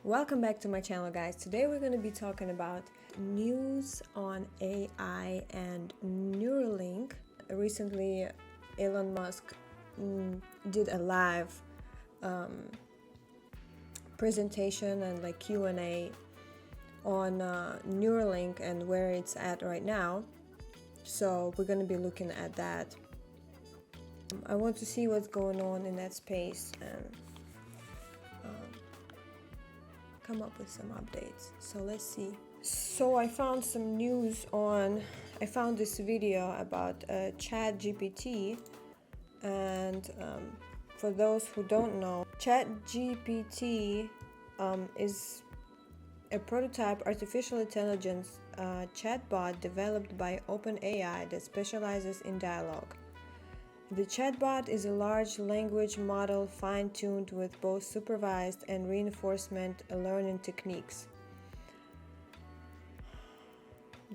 Welcome back to my channel, guys. Today we're going to be talking about news on AI and Neuralink. Recently, Elon Musk did a live presentation and like Q&A on Neuralink and where it's at right now. So we're going to be looking at that. I want to see what's going on in that space and come up with some updates. So let's see. So I found some news I found this video about ChatGPT, and for those who don't know, ChatGPT is a prototype artificial intelligence chatbot developed by OpenAI that specializes in dialogue. The chatbot is a large language model fine-tuned with both supervised and reinforcement learning techniques.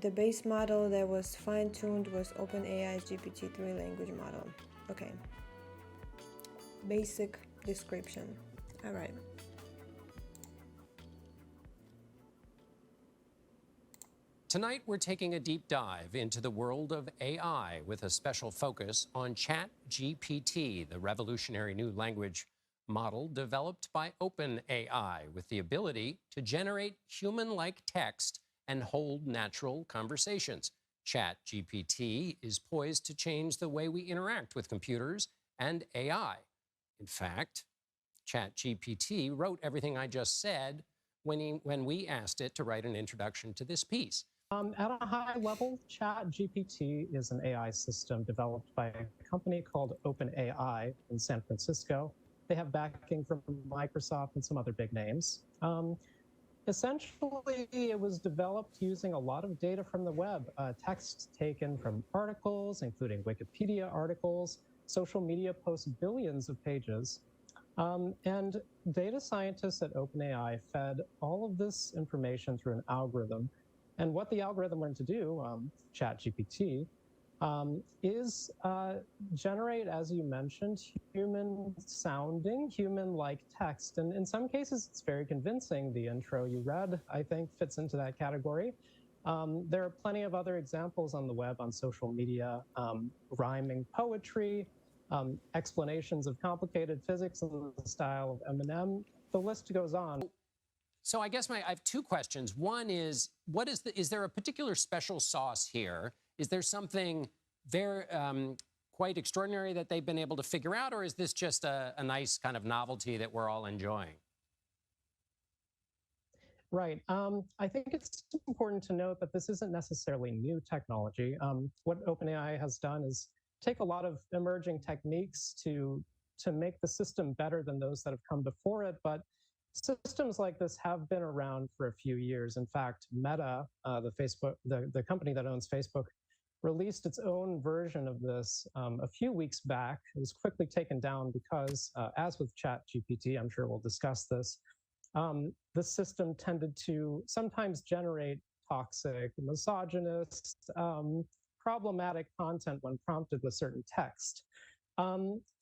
The base model that was fine-tuned was OpenAI's GPT-3 language model. Okay. Basic description. All right. Tonight, we're taking a deep dive into the world of AI with a special focus on ChatGPT, the revolutionary new language model developed by OpenAI with the ability to generate human-like text and hold natural conversations. ChatGPT is poised to change the way we interact with computers and AI. In fact, ChatGPT wrote everything I just said when we asked it to write an introduction to this piece. At a high level, ChatGPT is an AI system developed by a company called OpenAI in San Francisco. They have backing from Microsoft and some other big names. Essentially, it was developed using a lot of data from the web, text taken from articles, including Wikipedia articles, social media posts, billions of pages. And data scientists at OpenAI fed all of this information through an algorithm. And what the algorithm learned to do, ChatGPT, is generate, as you mentioned, human-sounding, human-like text. And in some cases, it's very convincing. The intro you read, I think, fits into that category. There are plenty of other examples on the web, on social media, rhyming poetry, explanations of complicated physics in the style of Eminem. The list goes on. So I guess I have two questions. One is, is there a particular special sauce here? Is there something very quite extraordinary that they've been able to figure out, or is this just a nice kind of novelty that we're all enjoying? Right. I think it's important to note that this isn't necessarily new technology. What OpenAI has done is take a lot of emerging techniques to make the system better than those that have come before it, but systems like this have been around for a few years. In fact, Meta, the company that owns Facebook, released its own version of this a few weeks back. It was quickly taken down because, as with ChatGPT, I'm sure we'll discuss this, the system tended to sometimes generate toxic, misogynist, problematic content when prompted with certain text.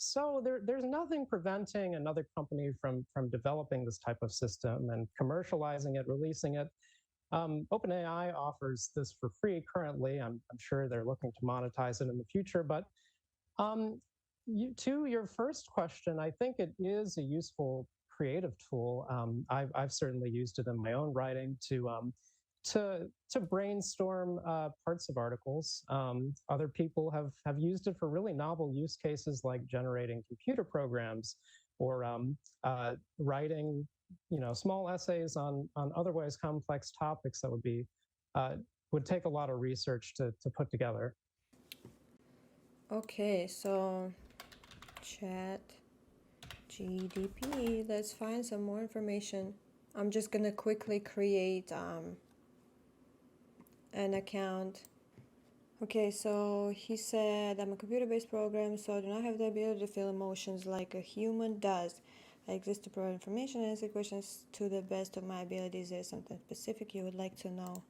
So there's nothing preventing another company from developing this type of system and commercializing it, releasing it. OpenAI offers this for free currently. I'm sure they're looking to monetize it in the future. But to your first question, I think it is a useful creative tool. I've certainly used it in my own writing to brainstorm parts of articles. Other people have used it for really novel use cases like generating computer programs or writing, small essays on otherwise complex topics that would take a lot of research to put together. Okay, so ChatGPT. Let's find some more information. I'm just gonna quickly create an account. Okay, so he said, I'm a computer-based program, so I do not have the ability to feel emotions like a human does. I exist to provide information and answer questions to the best of my abilities. Is there something specific you would like to know?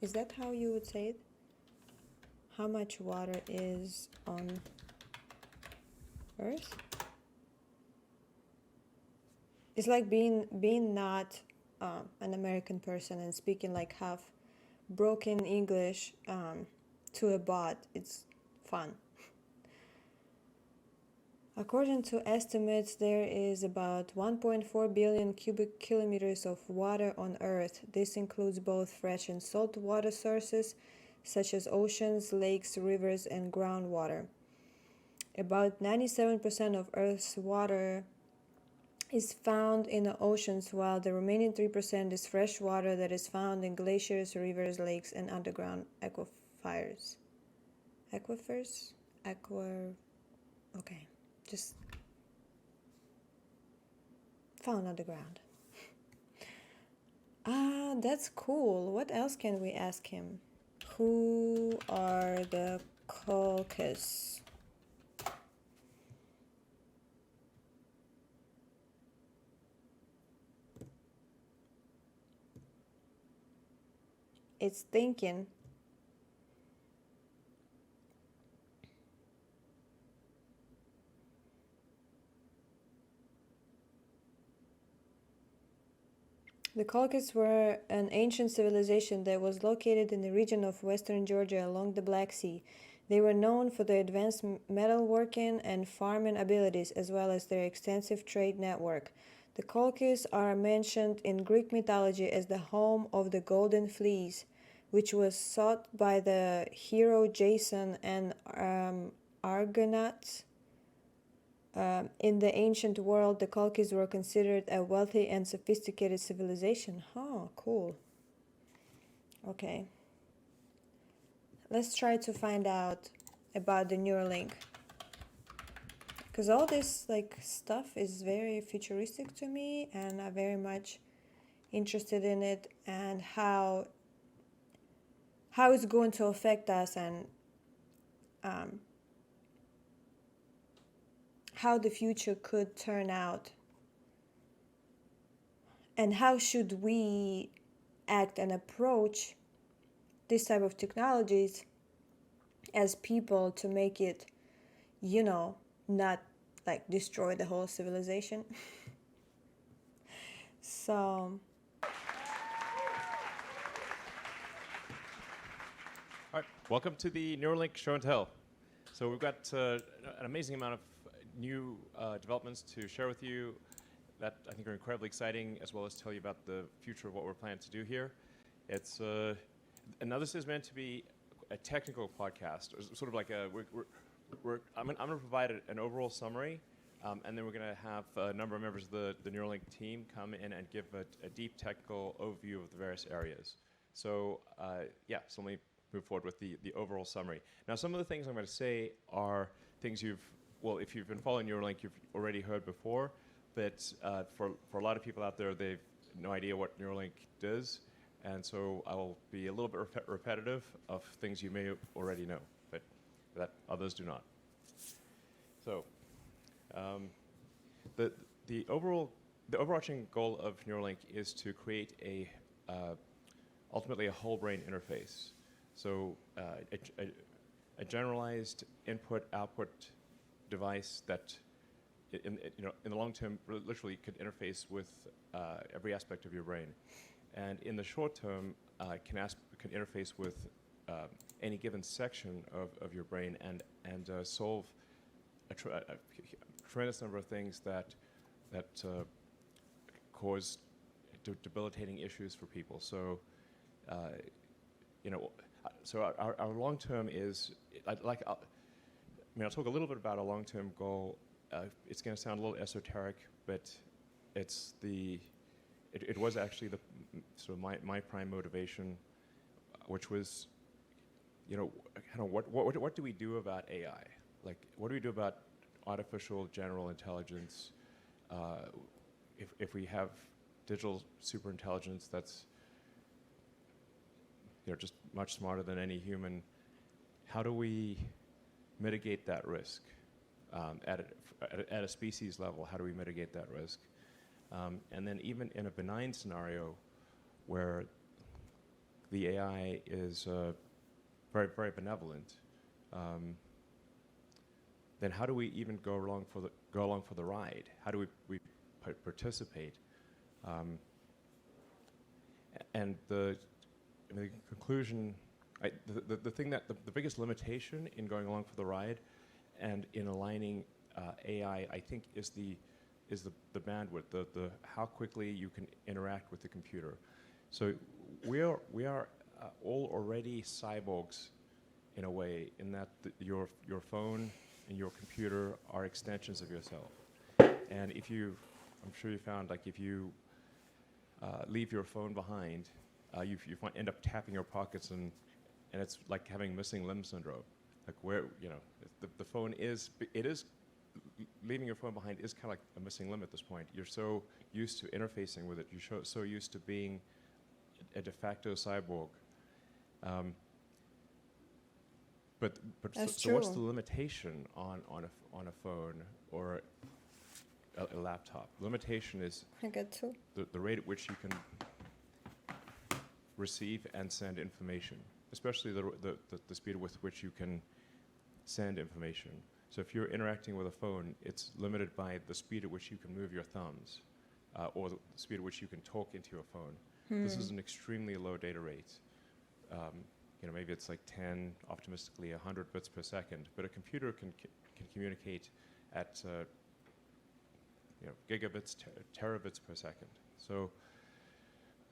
Is that how you would say it? How much water is on Earth? It's like being not an American person and speaking like half broken English to a bot. It's fun. According to estimates, there is about 1.4 billion cubic kilometers of water on Earth. This includes both fresh and salt water sources, such as oceans, lakes, rivers, and groundwater. About 97% of Earth's water is found in the oceans, while the remaining 3% is fresh water that is found in glaciers, rivers, lakes, and underground aquifers. Aquifers? Okay. Just found underground. That's cool. What else can we ask him? Who are the caucus? It's thinking. The Caucasus were an ancient civilization that was located in the region of western Georgia along the Black Sea. They were known for their advanced metalworking and farming abilities, as well as their extensive trade network. The Caucasus are mentioned in Greek mythology as the home of the Golden Fleece, which was sought by the hero Jason and Argonauts. In the ancient world, the Caucasus were considered a wealthy and sophisticated civilization. Huh, cool. Okay. Let's try to find out about the Neuralink. Because all this stuff is very futuristic to me, and I'm very much interested in it and how it's going to affect us, and how the future could turn out, and how should we act and approach this type of technologies as people to make it, not destroy the whole civilization. So All right, welcome to the Neuralink Show and Tell. So we've got an amazing amount of new developments to share with you that I think are incredibly exciting, as well as tell you about the future of what we're planning to do here. It's now this is meant to be a technical podcast, sort of like I'm going to provide an overall summary, and then we're going to have a number of members of the Neuralink team come in and give a deep technical overview of the various areas. So so let me move forward with the overall summary. Now, some of the things I'm going to say are things if you've been following Neuralink, you've already heard before, but for a lot of people out there, they've no idea what Neuralink does, and so I will be a little bit repetitive of things you may already know, but that others do not. So, the overarching goal of Neuralink is to create ultimately a whole brain interface. So, a generalized input-output device that, in the long term, literally could interface with every aspect of your brain, and in the short term, can interface with any given section of your brain and solve a tremendous number of things that cause debilitating issues for people. So, so our long term is I'll talk a little bit about our long-term goal. It's going to sound a little esoteric, but it was actually the sort of my prime motivation, which was, what do we do about AI? Like, what do we do about artificial general intelligence? If we have digital superintelligence that's just much smarter than any human, how do we mitigate that risk at a species level? How do we mitigate that risk? And then even in a benign scenario where the AI is very, very benevolent, then how do we even go along for the ride? How do we participate. And the conclusion, the thing that the biggest limitation in going along for the ride and in aligning AI, I think, is the bandwidth, the how quickly you can interact with the computer. So we are all already cyborgs in a way, in that your phone and your computer are extensions of yourself. And if you, I'm sure you found, like, if you leave your phone behind, you end up tapping your pockets, and it's like having missing limb syndrome. Like, where, you know, the phone is, leaving your phone behind is kind of like a missing limb at this point. You're so used to interfacing with it. You're so used to being a de facto cyborg. So what's the limitation on a phone or a laptop? The limitation is the rate at which you can receive and send information, especially the speed with which you can send information. So if you're interacting with a phone, it's limited by the speed at which you can move your thumbs, or the speed at which you can talk into your phone. This is an extremely low data rate. You know, maybe it's like 10, optimistically 100 bits per second, but a computer can communicate at you know, gigabits, terabits per second. So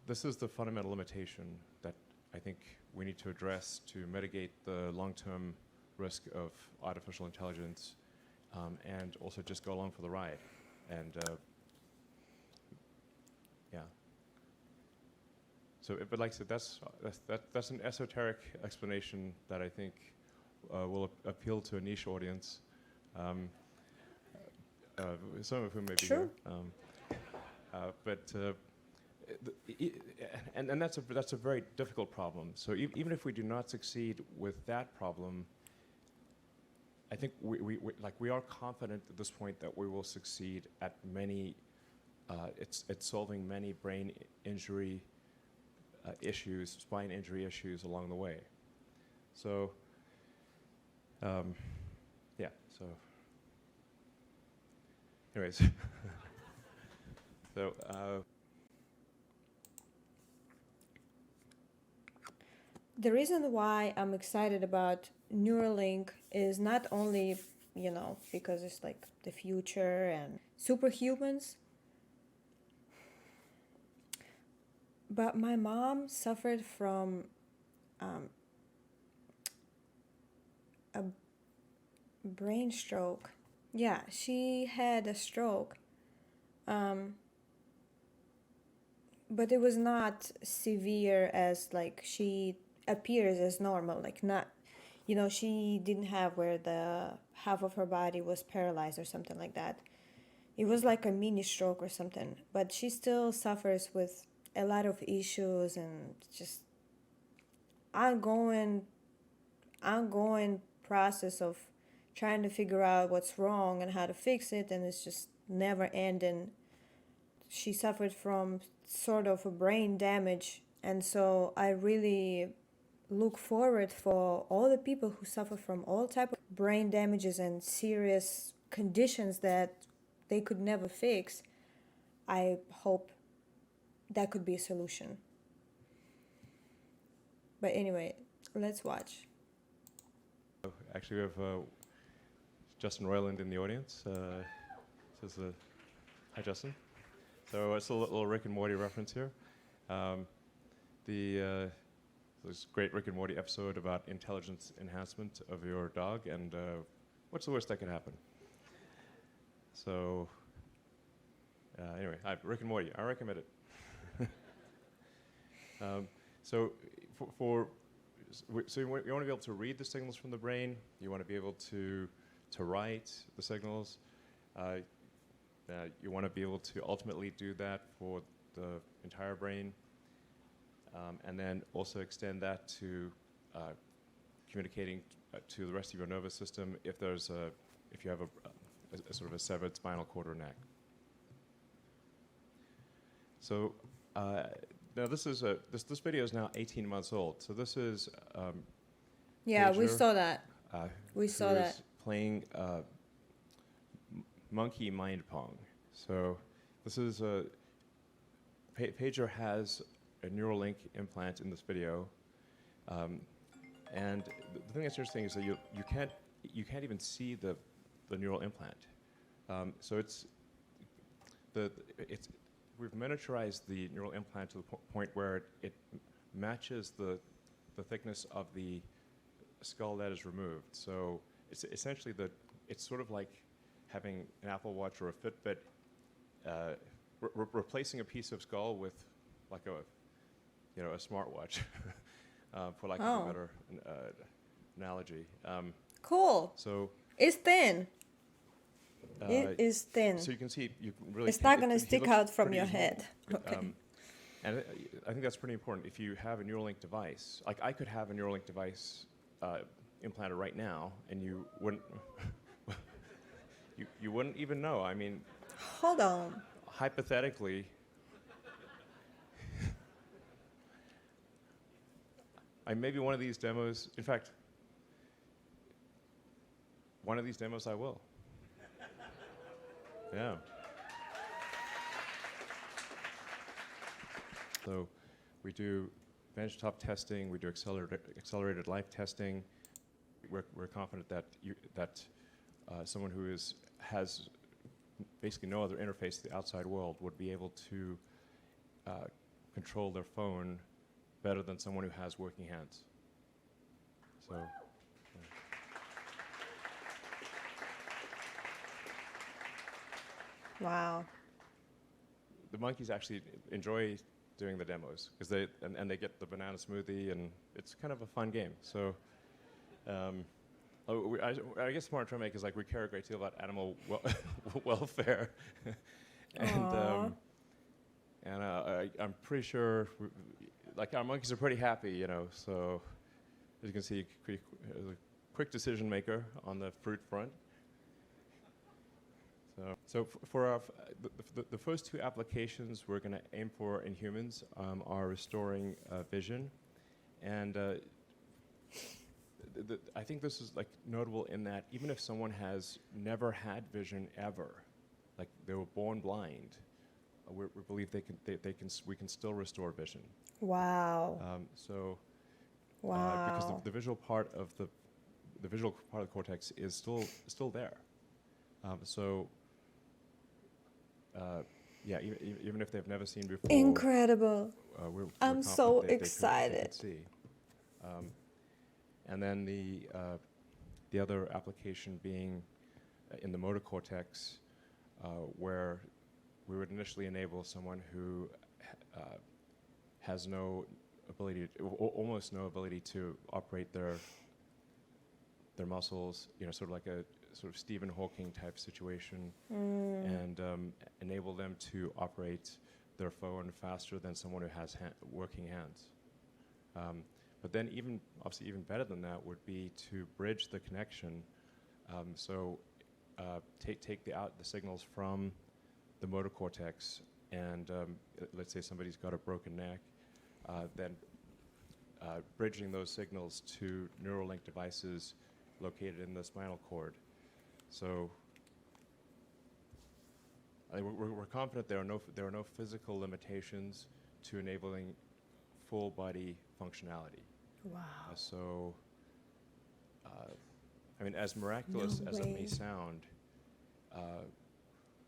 this is the fundamental limitation that I think we need to address to mitigate the long-term risk of artificial intelligence, and also just go along for the ride. And yeah. So, but like I said, that's an esoteric explanation that I think will appeal to a niche audience, some of whom may be here. And that's a very difficult problem. So even if we do not succeed with that problem, I think we are confident at this point that we will succeed at many, it's solving many brain injury issues, spine injury issues along the way. So, yeah, so, anyways. So, the reason why I'm excited about Neuralink is not only, you know, because it's like the future and superhumans, but my mom suffered from a brain stroke. Yeah, she had a stroke, but it was not severe as like she appears as normal, like not, you know, she didn't have where the half of her body was paralyzed or something like that. It was like a mini stroke or something, but she still suffers with a lot of issues and just ongoing process of trying to figure out what's wrong and how to fix it, and it's just never ending. She suffered from sort of a brain damage, and so I really look forward for all the people who suffer from all type of brain damages and serious conditions that they could never fix. I hope that could be a solution. But anyway, let's watch. actually, we have Justin Roiland in the audience. Says, hi, Justin. So it's a little Rick and Morty reference here. This great Rick and Morty episode about intelligence enhancement of your dog, and what's the worst that could happen? So anyway, hi, Rick and Morty. I recommend it. So you want to be able to read the signals from the brain. You want to be able to write the signals. You want to be able to ultimately do that for the entire brain, and then also extend that to communicating to the rest of your nervous system if you have a sort of a severed spinal cord or neck. So now this video is now 18 months old. So this is yeah, Pager, we saw that. We saw that. Playing monkey mind pong. So this is a Pager has a Neuralink implant in this video, and the thing that's interesting is that you can't even see the neural implant. So we've miniaturized the neural implant to the point where it matches the thickness of the skull that is removed. So it's essentially it's sort of like having an Apple Watch or a Fitbit, replacing a piece of skull with like a smartwatch, for lack of a better analogy. Cool. So it's thin. It is thin. So you can see, really. It's not going to stick out from your head. Okay. And I think that's pretty important. If you have a Neuralink device, like I could have a Neuralink device implanted right now, and you wouldn't, you wouldn't even know. I mean, hold on. Hypothetically, maybe one of these demos. In fact, one of these demos I will. Yeah. So we do benchtop testing, we do accelerated life testing. We're confident that someone who has basically no other interface to the outside world would be able to control their phone better than someone who has working hands. So. Wow. The monkeys actually enjoy doing the demos because they get the banana smoothie, and it's kind of a fun game. So, I guess Smart Trimake is like we care a great deal about animal welfare, and I'm pretty sure like our monkeys are pretty happy, So, as you can see, a quick decision maker on the fruit front. So for the first two applications we're going to aim for in humans are restoring vision, and I think this is like notable in that even if someone has never had vision ever, like they were born blind, we believe we can still restore vision. Wow. Wow. Because the visual part of the cortex is still there. Yeah, even if they've never seen before. Incredible. We're I'm so excited. They could see. And then the other application being in the motor cortex, where we would initially enable someone who has no ability, almost no ability to operate their muscles, sort of like a sort of Stephen Hawking type situation, and enable them to operate their phone faster than someone who has working hands. But then obviously even better than that would be to bridge the connection. Take the signals from the motor cortex, and let's say somebody's got a broken neck, then bridging those signals to Neuralink devices located in the spinal cord. So we're confident there are no physical limitations to enabling full body functionality. Wow. I mean, as miraculous as it may sound,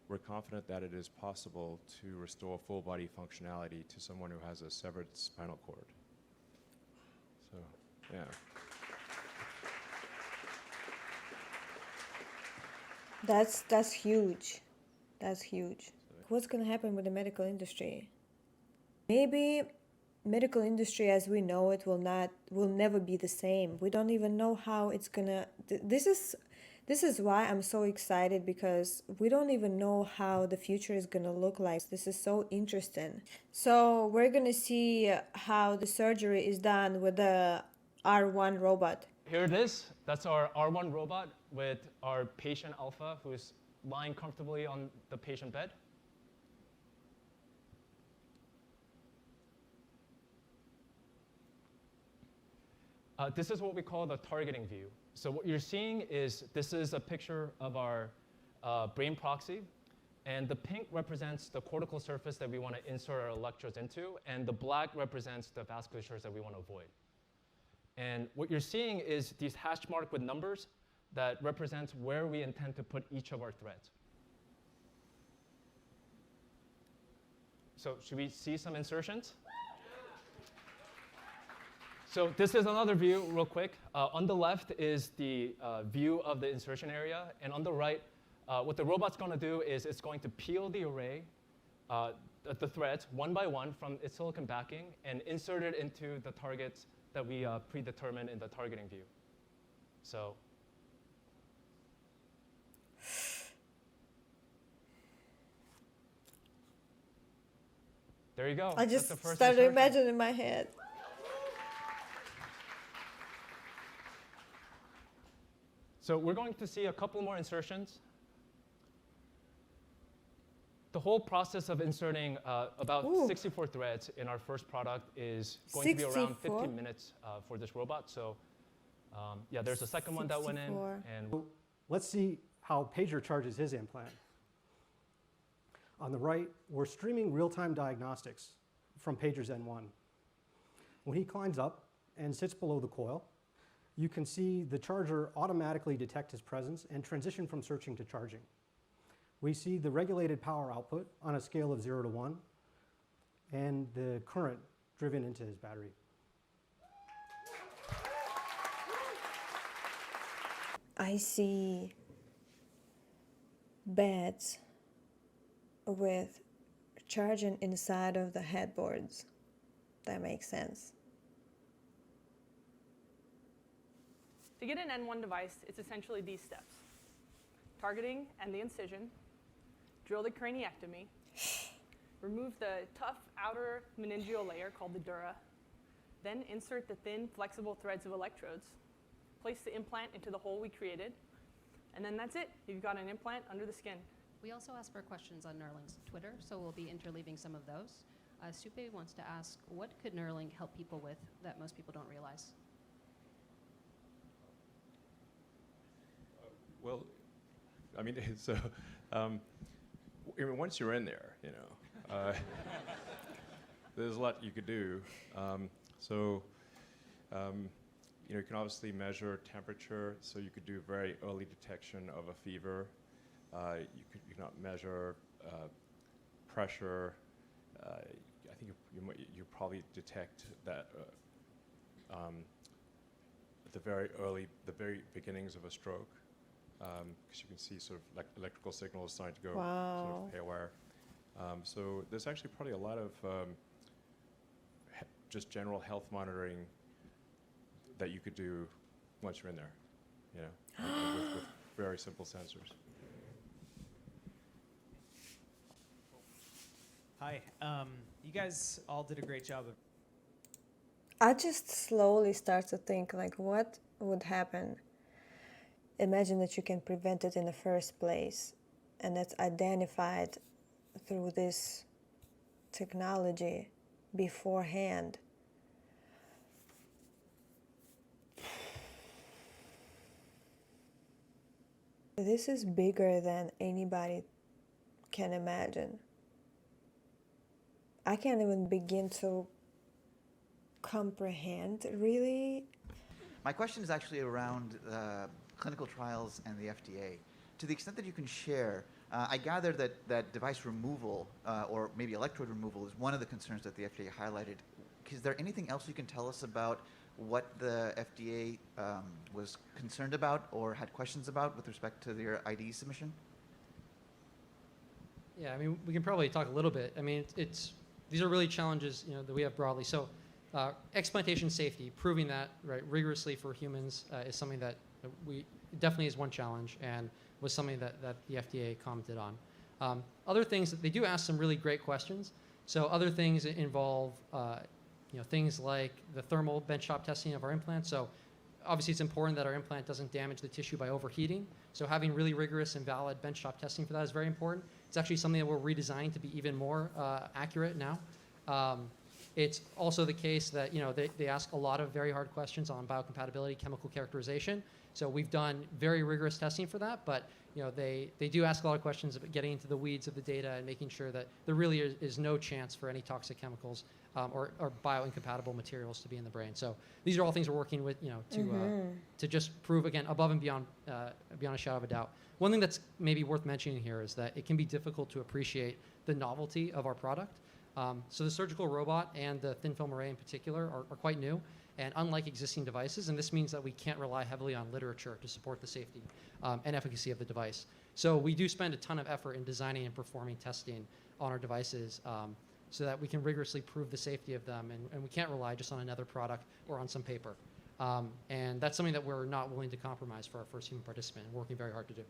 we're confident that it is possible to restore full body functionality to someone who has a severed spinal cord. So, yeah. That's huge. That's huge. What's going to happen with the medical industry? Maybe medical industry as we know it will never be the same. We don't even know how it's going to this is why I'm so excited, because we don't even know how the future is going to look like. This is so interesting. So we're going to see how the surgery is done with the R1 robot. Here it is. That's our R1 robot with our patient Alpha, who is lying comfortably on the patient bed. This is what we call the targeting view. So what you're seeing is this is a picture of our brain proxy. And the pink represents the cortical surface that we want to insert our electrodes into, and the black represents the vasculatures that we want to avoid. And what you're seeing is these hash marked with numbers that represents where we intend to put each of our threads. So should we see some insertions? So this is another view real quick. On the left is the view of the insertion area, and on the right, what the robot's going to do is it's going to peel the array, the threads, one by one from its silicon backing and insert it into the targets that we predetermined in the targeting view. So there you go. I just That's the first started insertion. imagining in my head. So we're going to see a couple more insertions. The whole process of inserting about 64 threads in our first product is going to be around 15 minutes for this robot. So yeah, there's a second one that went in. And let's see how Pager charges his implant. On the right, we're streaming real-time diagnostics from Pager's N1. When he climbs up and sits below the coil, you can see the charger automatically detect his presence and transition from searching to charging. We see the regulated power output on a scale of 0 to 1 and the current driven into his battery. I see beds with charging inside of the headboards. That makes sense. To get an N1 device, it's essentially these steps. Targeting and the incision, drill the craniectomy, remove the tough outer meningeal layer called the dura, then insert the thin, flexible threads of electrodes, place the implant into the hole we created, and then that's it. You've got an implant under the skin. We also ask for questions on Neuralink's Twitter, so we'll be interleaving some of those. Supe wants to ask, what could Neuralink help people with that most people don't realize? Well, I mean, so I mean, once you're in there, you know, there's a lot you could do. You know, you can obviously measure temperature, so you could do very early detection of a fever. You can measure pressure. I think you probably detect that at the very beginnings of a stroke, because you can see sort of like electrical signals starting to go sort of haywire. So there's actually probably a lot of just general health monitoring that you could do once you're in there, you know, with very simple sensors. Hi, you guys all did a great job of. I just slowly start to think, like, what would happen? Imagine that you can prevent it in the first place, and that's identified through this technology beforehand. This is bigger than anybody can imagine. I can't even begin to comprehend, really. My question is actually around clinical trials and the FDA. To the extent that you can share, I gather that device removal or maybe electrode removal is one of the concerns that the FDA highlighted. Is there anything else you can tell us about what the FDA was concerned about or had questions about with respect to their IDE submission? Yeah, I mean, we can probably talk a little bit. I mean, these are really challenges, you know, that we have broadly. So, explantation safety, proving that right rigorously for humans is something that definitely is one challenge and was something that the FDA commented on. Other things, they do ask some really great questions. So other things involve, you know, things like the thermal benchtop testing of our implant. So obviously it's important that our implant doesn't damage the tissue by overheating. So having really rigorous and valid benchtop testing for that is very important. It's actually something that we're redesigned to be even more accurate now. It's also the case that, you know, they ask a lot of very hard questions on biocompatibility, chemical characterization. So we've done very rigorous testing for that, but they do ask a lot of questions about getting into the weeds of the data and making sure that there really is no chance for any toxic chemicals or bioincompatible materials to be in the brain. So these are all things we're working with, to just prove, again, above and beyond a shadow of a doubt. One thing that's maybe worth mentioning here is that it can be difficult to appreciate the novelty of our product. So the surgical robot and the thin film array in particular are quite new and unlike existing devices, and this means that we can't rely heavily on literature to support the safety and efficacy of the device. So we do spend a ton of effort in designing and performing testing on our devices so that we can rigorously prove the safety of them, and we can't rely just on another product or on some paper. And that's something that we're not willing to compromise for our first human participant, and working very hard to do.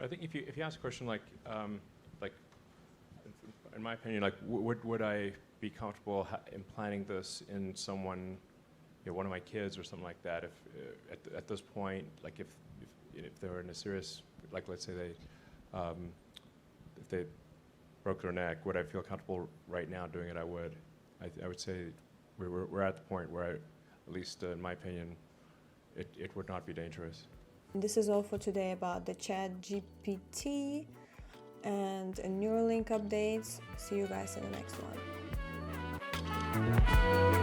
I think if you ask a question like in my opinion, like would I be comfortable implanting this in someone, one of my kids or something like that? If at this point, like if they were in a serious, like let's say if they broke their neck, would I feel comfortable right now doing it? I would. I would say we're at the point where, at least in my opinion, it would not be dangerous. This is all for today about the ChatGPT and Neuralink updates. See you guys in the next one.